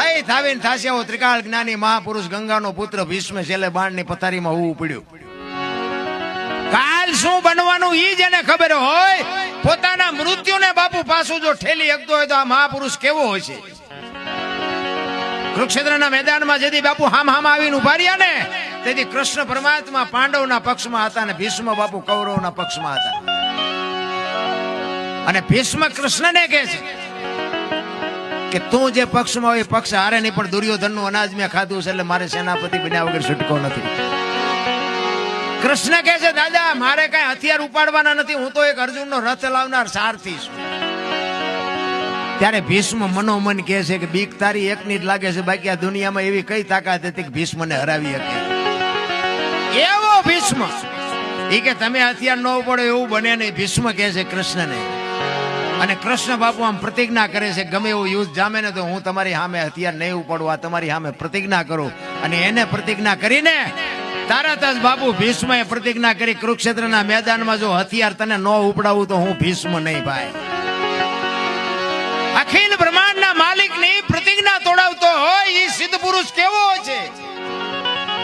કઈ થાવીને થાશે એવો ત્રિકાળ જ્ઞાની મહાપુરુષ ગંગાનો પુત્ર ભીષ્મ છેલ્લે બાણની પથારીમાં હોવું પડ્યું. કાલ શું બનવાનું ઈ જેને ખબર હોય, પોતાના મૃત્યુને બાપુ પાછું જો ઠેલી શકતો હોય તો આ મહાપુરુષ કેવો હોય છે. કુરુક્ષેત્રના મેદાનમાં જેથી બાપુ હામ આવીને ઉભા રહ્યા ને, તેથી કૃષ્ણ પરમાત્મા પાંડવના પક્ષમાં હતા અને ભીષ્મ બાપુ કૌરવના પક્ષમાં હતા. અને ભીષ્મ કૃષ્ણને કહે છે કે તું જે પક્ષમાં હોય પક્ષ હારે નહીં, પણ દુર્યોધનનું અનાજ મેં ખાધું છે એટલે મારે સેનાપતિ બન્યા વગર છૂટકો નથી. કૃષ્ણ કહે છે દાદા મારે કઈ હથિયાર ઉપાડવાના નથી, હું તો એક અર્જુનનો રથ લાવનાર સારથી છું. ત્યારે ભીષ્મ મનોમન કહે છે કે બીક તારી એકની જ લાગે છે, બાકી આ દુનિયામાં એવી કઈ તાકાત હતી કે ભીષ્મને હરાવી શકે. એવો ભીષ્મ એ કે તમે હથિયાર ન ઉપાડો એવું બને નહીં. ભીષ્મ કહે છે કૃષ્ણને, અને કૃષ્ણ બાપુ આમ પ્રતિજ્ઞા કરે છે ગમે એવું યુદ્ધ જામે ને તો હું તમારી સામે હથિયાર નહીં ઉપાડું, આ તમારી સામે પ્રતિજ્ઞા કરું. અને એને પ્રતિજ્ઞા કરીને તરત જ બાપુ ભીષ્મએ પ્રતિજ્ઞા કરી કુરુક્ષેત્રના મેદાનમાં જો હથિયાર તને ન ઉપડાવું તો હું ભીષ્મ નહીં ભાઈ. આખી